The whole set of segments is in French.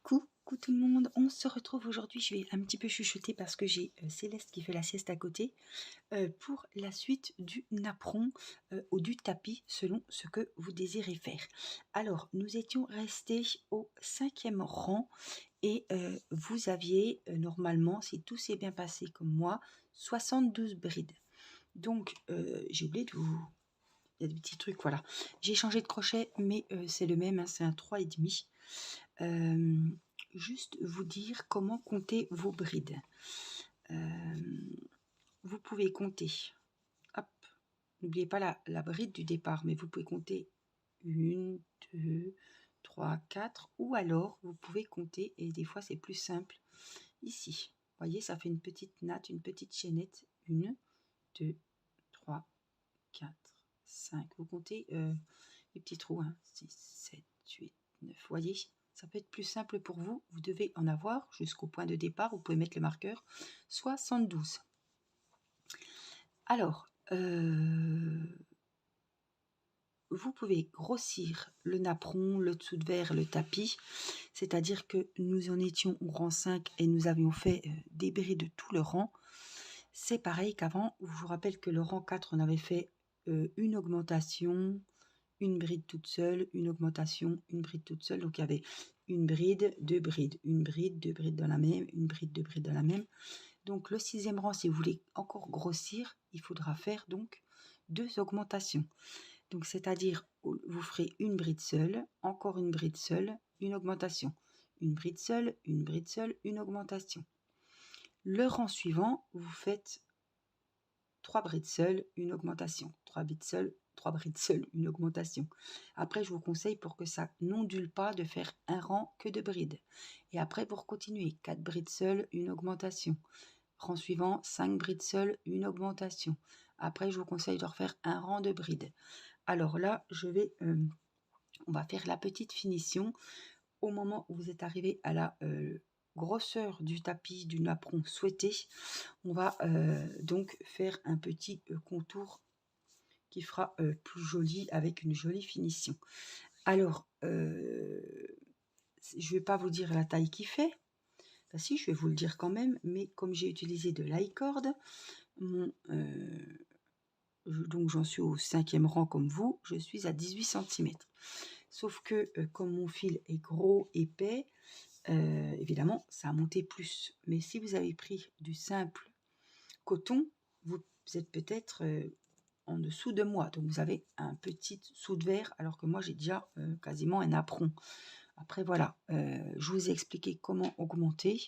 Coucou tout le monde, on se retrouve aujourd'hui, je vais un petit peu chuchoter parce que j'ai Céleste qui fait la sieste à côté, pour la suite du napperon ou du tapis selon ce que vous désirez faire. Alors, nous étions restés au 5e rang et vous aviez normalement, si tout s'est bien passé comme moi, 72 brides. Donc, j'ai oublié de vous... Il y a des petits trucs, voilà. J'ai changé de crochet, mais c'est le même, hein, c'est un 3,5. Juste vous dire comment compter vos brides. Vous pouvez compter, hop, n'oubliez pas la bride du départ, mais vous pouvez compter 1, 2, 3, 4, ou alors vous pouvez compter, et des fois c'est plus simple, ici. Vous voyez, ça fait une petite natte, une petite chaînette. 1, 2, 3, 4, 5. Vous comptez les petits trous, hein, 6, 7, 8, 9. Vous voyez, ça peut être plus simple pour vous. Vous devez en avoir jusqu'au point de départ. Vous pouvez mettre le marqueur 72. Alors, vous pouvez grossir le napperon, le dessous de verre, le tapis. C'est-à-dire que nous en étions au rang 5 et nous avions fait des brides de tout le rang. C'est pareil qu'avant. Je vous rappelle que le rang 4, on avait fait une augmentation, une bride toute seule, une augmentation, une bride toute seule. Donc il y avait une bride, deux brides, une bride, deux brides dans la même, une bride, deux brides dans la même. Donc le 6e rang, si vous voulez encore grossir, il faudra faire donc 2 augmentations. Donc c'est-à-dire, vous ferez une bride seule, encore une bride seule, une augmentation. Une bride seule, une bride seule, une augmentation. Le rang suivant, vous faites 3 brides seules, une augmentation. 3 brides seules, une augmentation. Après, je vous conseille, pour que ça n'ondule pas, de faire un rang que de brides. Et après, pour continuer, 4 brides seules, une augmentation. Rang suivant, 5 brides seules, une augmentation. Après, je vous conseille de refaire un rang de brides. Alors là, on va faire la petite finition. Au moment où vous êtes arrivé à la grosseur du tapis, du napperon souhaité, on va donc faire un petit contour qui fera plus joli, avec une jolie finition. Alors, je ne vais pas vous dire la taille qu'il fait. Enfin, si, je vais vous le dire quand même, mais comme j'ai utilisé de l'i-cord, donc j'en suis au 5e rang comme vous, je suis à 18 cm. Sauf que comme mon fil est gros, épais, évidemment, ça a monté plus. Mais si vous avez pris du simple coton, vous êtes peut-être en dessous de moi. Donc vous avez un petit sous de verre, alors que moi j'ai déjà quasiment un napperon. Après voilà, je vous ai expliqué comment augmenter.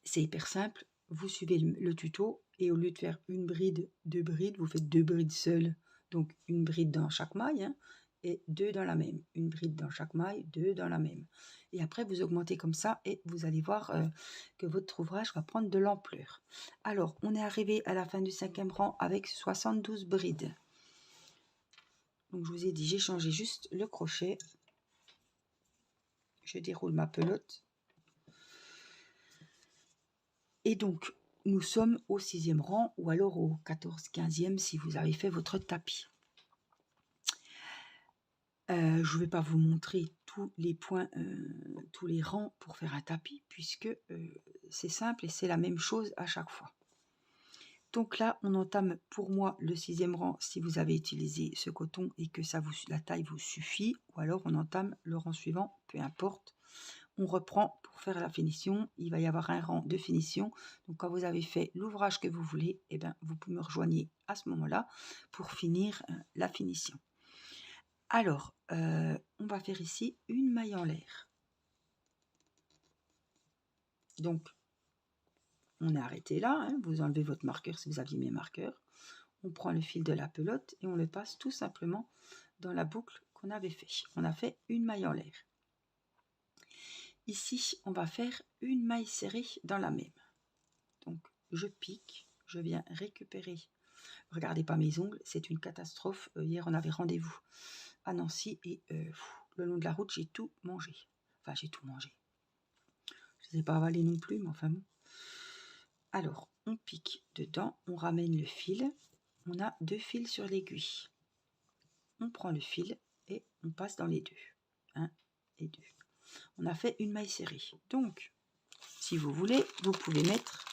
C'est hyper simple. Vous suivez le tuto et au lieu de faire une bride, 2 brides, vous faites 2 brides seules. Donc une bride dans chaque maille, hein, et 2 dans la même. Une bride dans chaque maille, 2 dans la même. Et après, vous augmentez comme ça et vous allez voir que votre ouvrage va prendre de l'ampleur. Alors, on est arrivé à la fin du 5e rang avec 72 brides. Donc, je vous ai dit, j'ai changé juste le crochet. Je déroule ma pelote. Et donc, nous sommes au 6e rang ou alors au 14e, 15e si vous avez fait votre tapis. Je ne vais pas vous montrer tous les points, tous les rangs pour faire un tapis, puisque c'est simple et c'est la même chose à chaque fois. Donc là, on entame pour moi le 6e rang si vous avez utilisé ce coton et que la taille vous suffit, ou alors on entame le rang suivant, peu importe. On reprend pour faire la finition. Il va y avoir un rang de finition. Donc quand vous avez fait l'ouvrage que vous voulez, eh bien, vous me rejoignez à ce moment-là pour finir la finition. Alors, on va faire ici une maille en l'air. Donc, on est arrêté là. Hein, vous enlevez votre marqueur si vous aviez mes marqueurs. On prend le fil de la pelote et on le passe tout simplement dans la boucle qu'on avait fait. On a fait une maille en l'air. Ici, on va faire une maille serrée dans la même. Donc, je pique, je viens récupérer. Regardez pas mes ongles, c'est une catastrophe. Hier, on avait rendez-vous à Nancy et le long de la route, j'ai tout mangé. Enfin, j'ai tout mangé. Je ne les ai pas avalé non plus, mais enfin bon. Alors, on pique dedans, on ramène le fil. On a 2 fils sur l'aiguille. On prend le fil et on passe dans les deux. 1 et 2. on a fait une maille serrée. Donc, si vous voulez, vous pouvez mettre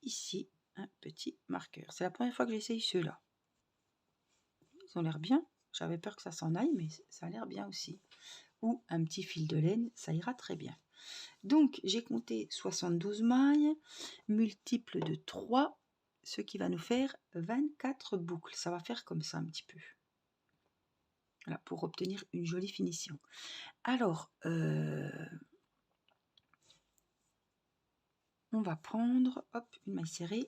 ici un petit marqueur. C'est la première fois que j'essaye ceux-là. Ils ont l'air bien. J'avais peur que ça s'en aille, mais ça a l'air bien aussi. Ou un petit fil de laine, ça ira très bien. Donc, j'ai compté 72 mailles, multiples de 3, ce qui va nous faire 24 boucles. Ça va faire comme ça un petit peu. Voilà, pour obtenir une jolie finition. Alors, on va prendre, hop, une maille serrée.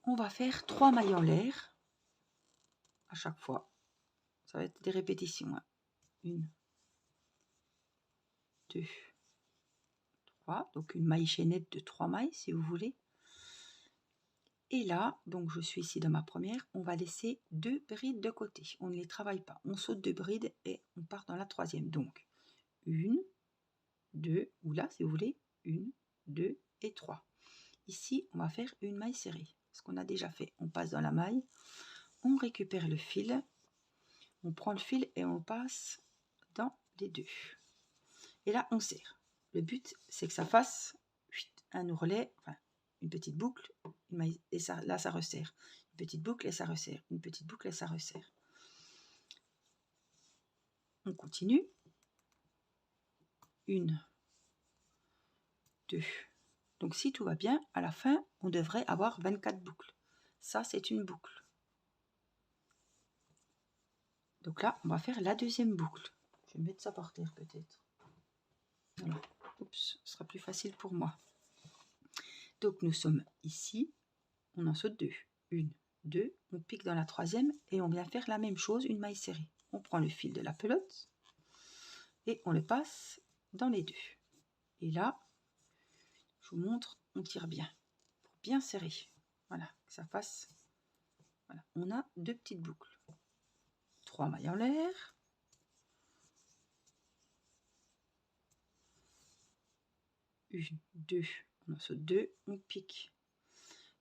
On va faire 3 mailles en l'air à chaque fois. Ça va être des répétitions. 1, 2, 3. Donc, une maille chaînette de 3 mailles, si vous voulez. Et là, donc je suis ici dans ma première, on va laisser 2 brides de côté. On ne les travaille pas. On saute 2 brides et on part dans la troisième. Donc, 1, 2, ou là, si vous voulez, 1, 2 et 3. Ici, on va faire une maille serrée. Ce qu'on a déjà fait, on passe dans la maille, on récupère le fil, on prend le fil et on passe dans les 2. Et là, on serre. Le but, c'est que ça fasse un ourlet, enfin, une petite boucle, une maille, et ça, là, ça resserre. Une petite boucle et ça resserre. Une petite boucle et ça resserre. On continue. 1, 2. Donc, si tout va bien, à la fin, on devrait avoir 24 boucles. Ça, c'est une boucle. Donc là, on va faire la deuxième boucle. Je vais mettre ça par terre peut-être. Voilà. Oups, ce sera plus facile pour moi. Donc nous sommes ici, on en saute 2. 1, 2, on pique dans la troisième et on vient faire la même chose, une maille serrée. On prend le fil de la pelote et on le passe dans les 2. Et là, je vous montre, on tire bien, pour bien serrer. Voilà, que ça fasse. Voilà, on a 2 petites boucles. 3 mailles en l'air. 1, 2, on en saute 2, on pique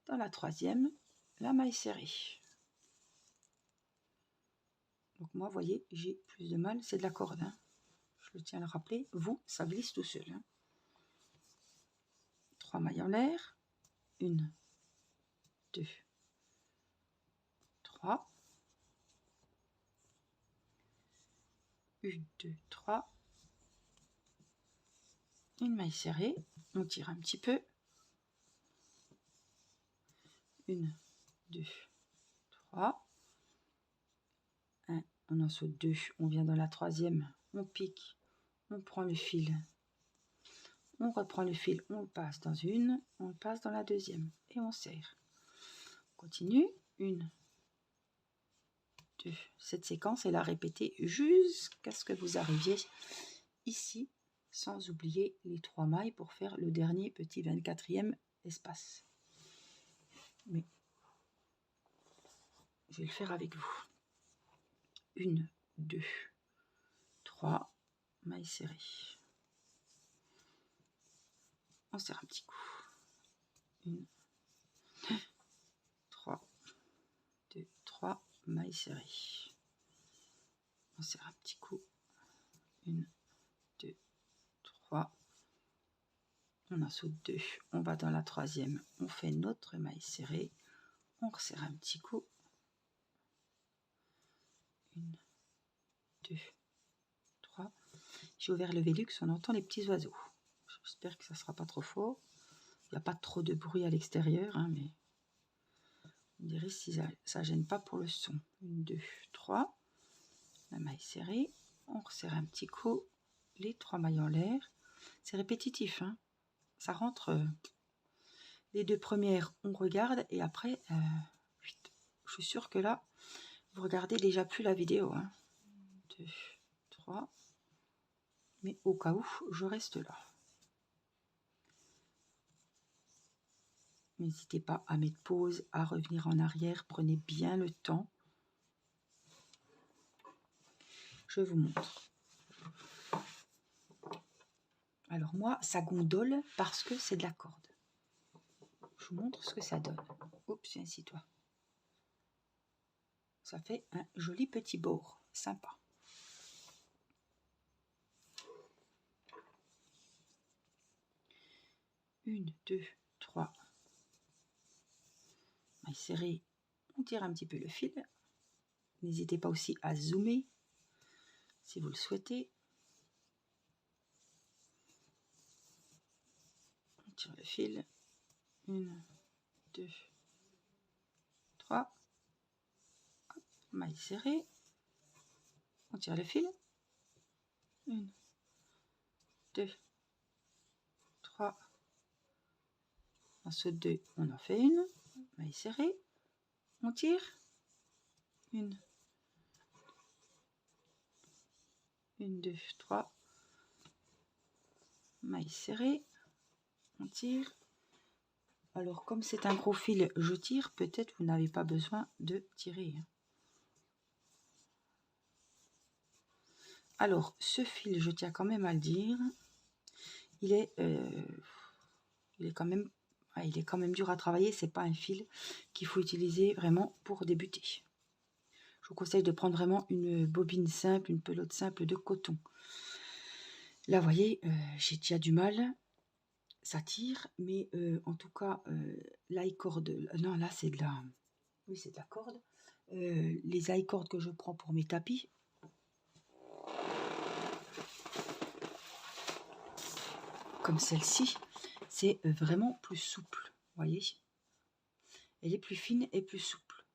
dans la troisième, la maille serrée. Donc moi, vous voyez, j'ai plus de mal, c'est de la corde. Hein. Je le tiens à le rappeler. Vous, ça glisse tout seul. Hein. 3 mailles en l'air. 1, 2, 3. 1, 2, 3. Une maille serrée. On tire un petit peu. 1, 2, 3. 1, on en saute 2. On vient dans la troisième. On pique. On prend le fil. On reprend le fil. On le passe dans une. On le passe dans la deuxième. Et on serre. On continue. 1, 2. Cette séquence est la répétée jusqu'à ce que vous arriviez ici, sans oublier les 3 mailles pour faire le dernier petit 24e espace. Mais je vais le faire avec vous. 1, 2, 3 mailles serrées. On serre un petit coup. 1, 2, 3, 2, 3 mailles serrées. On serre un petit coup. 1, 2, 3. On en saute 2. On va dans la troisième. On fait notre maille serrée. On resserre un petit coup. 1, 2, 3. J'ai ouvert le Velux, on entend les petits oiseaux. J'espère que ça ne sera pas trop fort. Il n'y a pas trop de bruit à l'extérieur, hein, mais on dirait si ça ne gêne pas pour le son. 1, 2, 3. La maille serrée. On resserre un petit coup. Les 3 mailles en l'air. C'est répétitif. Hein. Ça rentre. Les 2 premières, on regarde. Et après, je suis sûre que là, vous regardez déjà plus la vidéo. 1, 2, 3. Mais au cas où, je reste là. N'hésitez pas à mettre pause, à revenir en arrière. Prenez bien le temps. Je vous montre. Alors moi, ça gondole parce que c'est de la corde. Je vous montre ce que ça donne. Oups, ainsi toi. Ça fait un joli petit bord, sympa. 1, 2, 3. Maille serrée, on tire un petit peu le fil. N'hésitez pas aussi à zoomer si vous le souhaitez. On tire le fil. 1, 2, 3. Maille serrée. On tire le fil. 1, 2, 3. On saute 2, on en fait une. Maille serrée. On tire. 1, 2, 3. Maille serrée. On tire. Alors, comme c'est un gros fil, je tire. Peut-être vous n'avez pas besoin de tirer. Alors, ce fil, je tiens quand même à le dire, il est quand même dur à travailler. C'est pas un fil qu'il faut utiliser vraiment pour débuter. Je vous conseille de prendre vraiment une bobine simple, une pelote simple de coton. Là, vous voyez, j'ai déjà du mal. Ça tire, mais en tout cas, l'i-cord, non, là, c'est de la... Oui, c'est de la corde. Les i-cords que je prends pour mes tapis, comme celle-ci, c'est vraiment plus souple, vous voyez. Elle est plus fine et plus souple.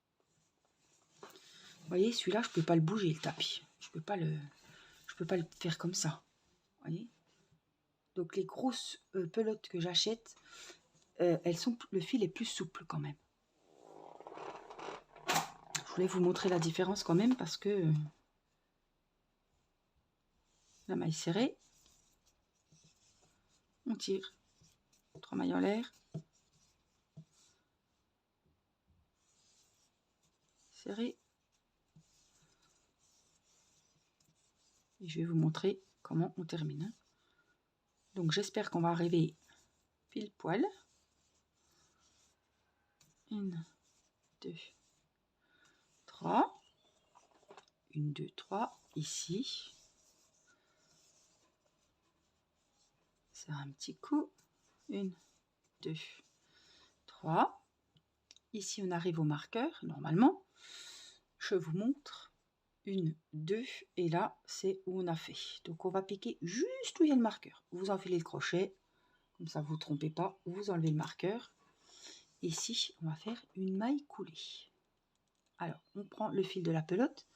Vous voyez, celui-là, je ne peux pas le bouger, le tapis. Je peux pas le faire comme ça, vous voyez. Donc les grosses pelotes que j'achète, le fil est plus souple quand même. Je voulais vous montrer la différence quand même parce que la maille serrée, on tire 3 mailles en l'air, serré, et je vais vous montrer comment on termine. Donc j'espère qu'on va arriver pile poil. 1, 2, 3. 1, 2, 3. Ici. C'est un petit coup. 1, 2, 3. Ici, on arrive au marqueur, normalement. Je vous montre. 1, 2. Et là, c'est où on a fait. Donc, on va piquer juste où il y a le marqueur. Vous enfilez le crochet. Comme ça, vous ne vous trompez pas. Vous enlevez le marqueur. Ici, on va faire une maille coulée. Alors, on prend le fil de la pelote.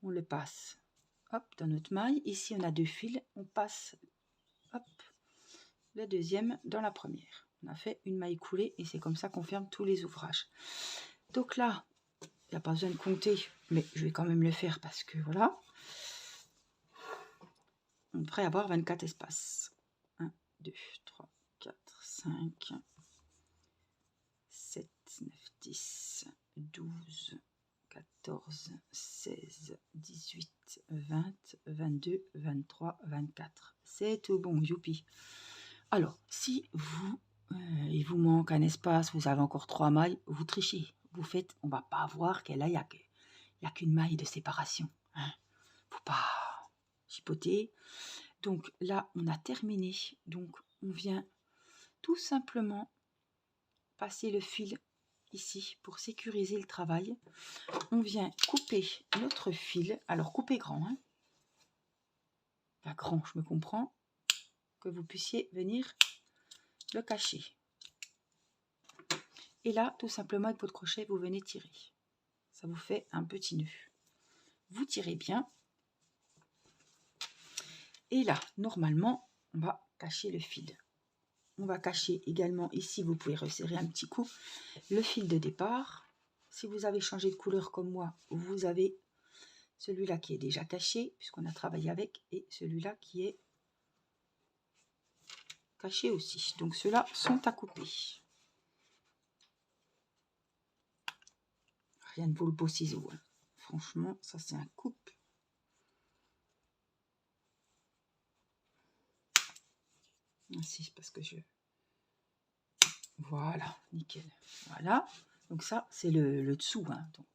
On le passe, hop, dans notre maille. Ici, on a 2 fils. On passe, hop, le deuxième dans la première. On a fait une maille coulée et c'est comme ça qu'on ferme tous les ouvrages. Donc là, il n'y a pas besoin de compter, mais je vais quand même le faire parce que voilà. On devrait avoir 24 espaces. 1, 2, 3, 4, 5, 7, 9, 10, 12, 14, 16, 18, 20, 22, 23, 24. C'est tout bon, youpi. Alors, si il vous manque un espace, vous avez encore 3 mailles, vous trichez. Vous faites, on va pas voir qu'elle a, il n'y a qu'une maille de séparation. Hein. Faut pas chipoter. Donc là, on a terminé. Donc, on vient tout simplement passer le fil ici pour sécuriser le travail. On vient couper notre fil. Alors, couper grand. Hein. Enfin, grand, je me comprends. Que vous puissiez venir le cacher. Et là, tout simplement, avec votre crochet, vous venez tirer. Ça vous fait un petit nœud. Vous tirez bien. Et là, normalement, on va cacher le fil. On va cacher également, ici, vous pouvez resserrer un petit coup, le fil de départ. Si vous avez changé de couleur comme moi, vous avez celui-là qui est déjà caché, puisqu'on a travaillé avec, et celui-là qui est caché aussi. Donc, ceux-là sont à couper. Rien ne vaut le beau ciseau. Hein. Franchement, ça, c'est un coupe. Ainsi, parce que je... Voilà, nickel. Voilà. Donc ça, c'est le dessous. Hein. Donc,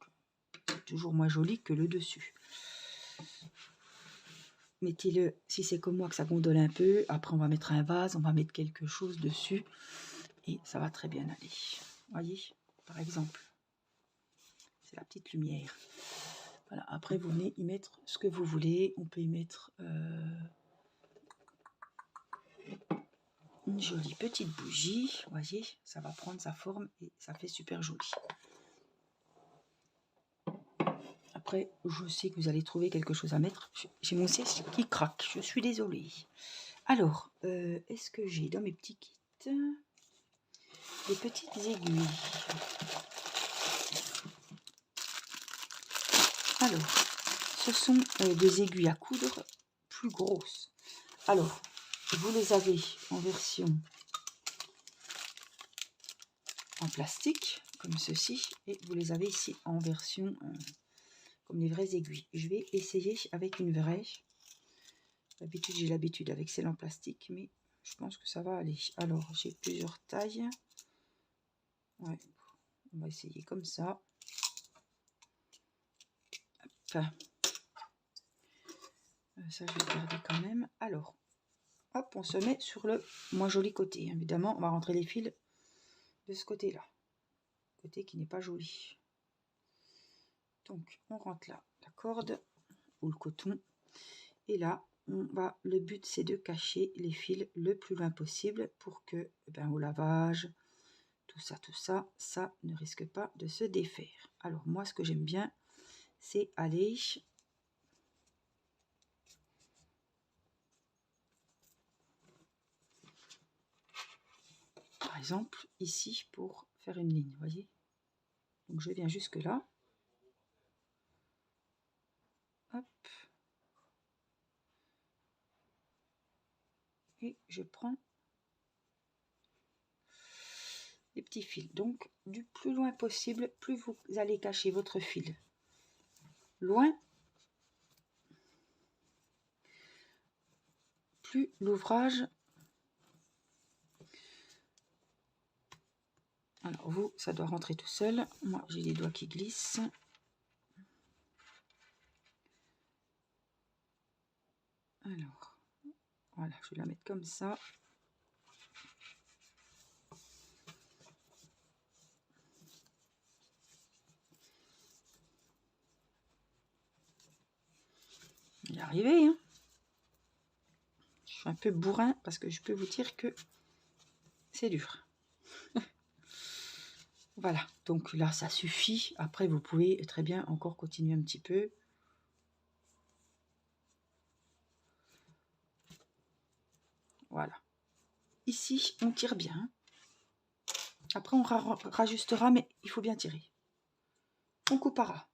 c'est toujours moins joli que le dessus. mettez-le, si c'est comme moi que ça gondole un peu, après on va mettre un vase, on va mettre quelque chose dessus et ça va très bien aller. Voyez, par exemple, c'est la petite lumière. Voilà, après vous venez y mettre ce que vous voulez. On peut y mettre une jolie petite bougie. Voyez, ça va prendre sa forme et ça fait super joli. Après, je sais que vous allez trouver quelque chose à mettre. J'ai mon siège qui craque, je suis désolée. Alors, est-ce que j'ai dans mes petits kits des petites aiguilles? Alors, ce sont des aiguilles à coudre plus grosses. Alors, vous les avez en version en plastique, comme ceci, et vous les avez ici en version comme les vraies aiguilles. Je vais essayer avec une vraie. D'habitude, j'ai l'habitude avec celle en plastique, mais je pense que ça va aller. Alors, j'ai plusieurs tailles. Ouais, on va essayer comme ça. Enfin, ça, je vais le garder quand même. Alors, hop, on se met sur le moins joli côté. Évidemment, on va rentrer les fils de ce côté-là. Côté qui n'est pas joli. Donc, on rentre là la corde ou le coton. Et là, le but c'est de cacher les fils le plus loin possible pour que, au lavage, tout ça, ça ne risque pas de se défaire. Alors moi, ce que j'aime bien, c'est aller par exemple ici pour faire une ligne, voyez. Donc je viens jusque là. Hop. Et je prends les petits fils. Donc du plus loin possible, plus vous allez cacher votre fil loin, plus l'ouvrage. Alors vous, ça doit rentrer tout seul. Moi, j'ai les doigts qui glissent. Alors, voilà, je vais la mettre comme ça. Il est arrivé, hein. Je suis un peu bourrin parce que je peux vous dire que c'est dur. Voilà, donc là, ça suffit. Après, vous pouvez très bien encore continuer un petit peu. Voilà. Ici, on tire bien. Après, on rajustera, mais il faut bien tirer. On coupera.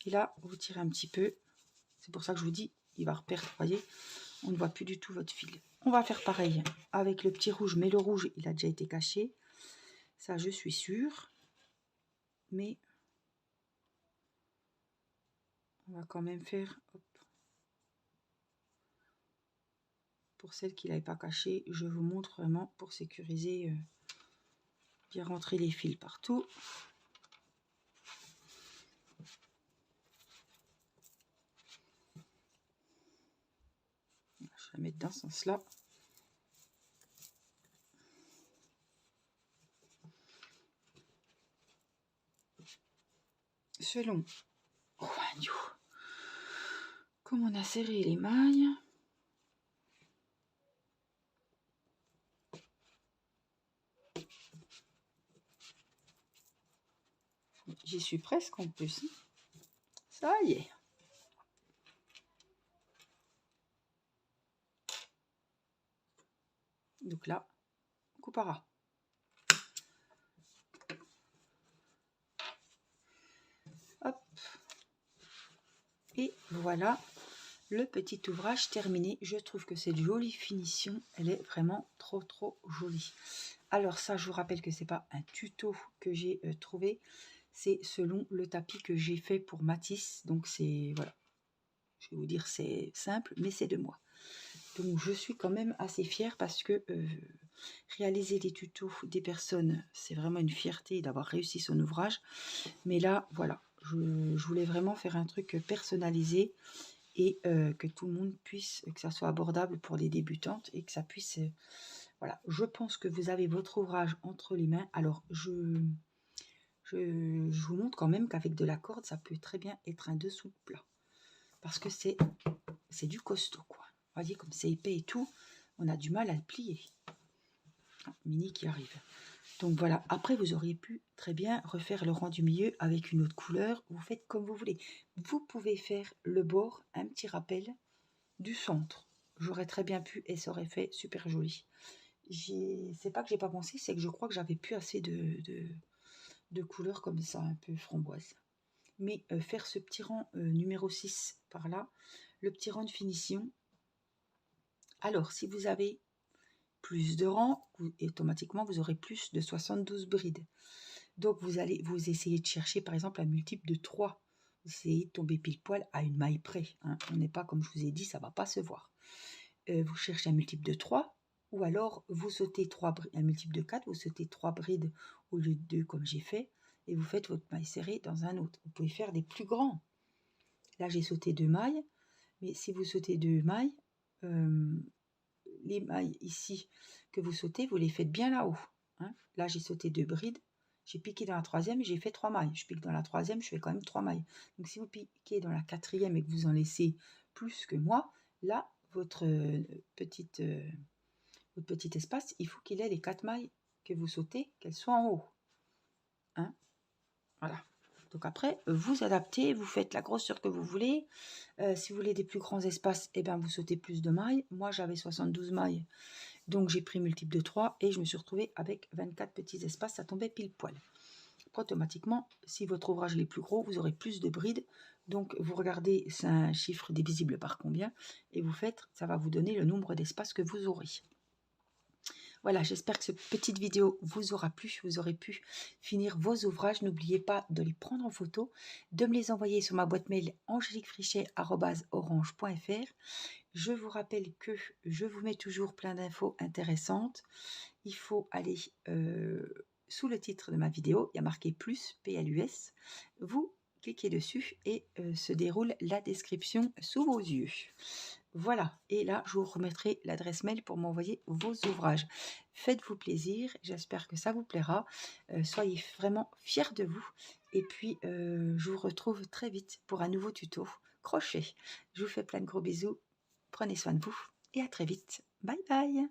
Et là, vous tirez un petit peu. C'est pour ça que je vous dis, il va reperdre, vous voyez. On ne voit plus du tout votre fil. On va faire pareil avec le petit rouge, mais le rouge, il a déjà été caché. Ça, je suis sûre. Mais on va quand même faire... Hop. Pour celles qui ne l'avaient pas caché, je vous montre vraiment pour sécuriser, bien rentrer les fils partout. Je vais la mettre dans ce sens-là. Selon comme on a serré les mailles, j'y suis presque en plus. Ça y est. Donc là, on coupera. Hop. Et voilà le petit ouvrage terminé. Je trouve que c'est de jolie finition. Elle est vraiment trop jolie. Alors ça, je vous rappelle que c'est pas un tuto que j'ai trouvé. C'est selon le tapis que j'ai fait pour Matisse. Donc c'est, voilà. Je vais vous dire, c'est simple, mais c'est de moi. Donc je suis quand même assez fière parce que réaliser des tutos des personnes, c'est vraiment une fierté d'avoir réussi son ouvrage. Mais là, voilà, je voulais vraiment faire un truc personnalisé et que tout le monde puisse, que ça soit abordable pour les débutantes et que ça puisse, voilà. Je pense que vous avez votre ouvrage entre les mains. Alors je vous montre quand même qu'avec de la corde, ça peut très bien être un dessous de plat. Parce que c'est du costaud, quoi. Vous voyez, comme c'est épais et tout, on a du mal à le plier. Ah, Mini qui arrive. Donc voilà, après vous auriez pu très bien refaire le rang du milieu avec une autre couleur. Vous faites comme vous voulez. Vous pouvez faire le bord, un petit rappel du centre. J'aurais très bien pu et ça aurait fait super joli. C'est pas que j'ai pas pensé, c'est que je crois que j'avais plus assez de couleurs comme ça, un peu framboise. Mais faire ce petit rang numéro 6 par là, le petit rang de finition. Alors, si vous avez plus de rangs, automatiquement, vous aurez plus de 72 brides. Donc, vous essayez de chercher, par exemple, un multiple de 3. Vous essayez de tomber pile poil à une maille près. Hein. On n'est pas, comme je vous ai dit, ça ne va pas se voir. Vous cherchez un multiple de 3, ou alors vous sautez un multiple de 4, vous sautez 3 brides au lieu de 2 comme j'ai fait, et vous faites votre maille serrée dans un autre. Vous pouvez faire des plus grands. Là, j'ai sauté 2 mailles, mais si vous sautez 2 mailles, les mailles ici que vous sautez, vous les faites bien là-haut. Hein. Là, j'ai sauté 2 brides, j'ai piqué dans la troisième et j'ai fait 3 mailles. Je pique dans la troisième, je fais quand même 3 mailles. Donc, si vous piquez dans la quatrième et que vous en laissez plus que moi, là, votre petit espace, il faut qu'il ait les 4 mailles que vous sautez, qu'elles soient en haut. Hein. Voilà. Donc après, vous adaptez, vous faites la grosseur que vous voulez. Si vous voulez des plus grands espaces, eh ben, vous sautez plus de mailles. Moi, j'avais 72 mailles, donc j'ai pris multiple de 3 et je me suis retrouvée avec 24 petits espaces. Ça tombait pile poil. Automatiquement, si votre ouvrage est plus gros, vous aurez plus de brides. Donc, vous regardez, c'est un chiffre divisible par combien, et vous faites, ça va vous donner le nombre d'espaces que vous aurez. Voilà, j'espère que cette petite vidéo vous aura plu, vous aurez pu finir vos ouvrages. N'oubliez pas de les prendre en photo, de me les envoyer sur ma boîte mail angeliquefrichet@orange.fr. Je vous rappelle que je vous mets toujours plein d'infos intéressantes. Il faut aller sous le titre de ma vidéo, il y a marqué plus, PLUS. Vous cliquez dessus et se déroule la description sous vos yeux. Voilà, et là, je vous remettrai l'adresse mail pour m'envoyer vos ouvrages. Faites-vous plaisir, j'espère que ça vous plaira. Soyez vraiment fiers de vous. Et puis, je vous retrouve très vite pour un nouveau tuto crochet. Je vous fais plein de gros bisous. Prenez soin de vous et à très vite. Bye bye.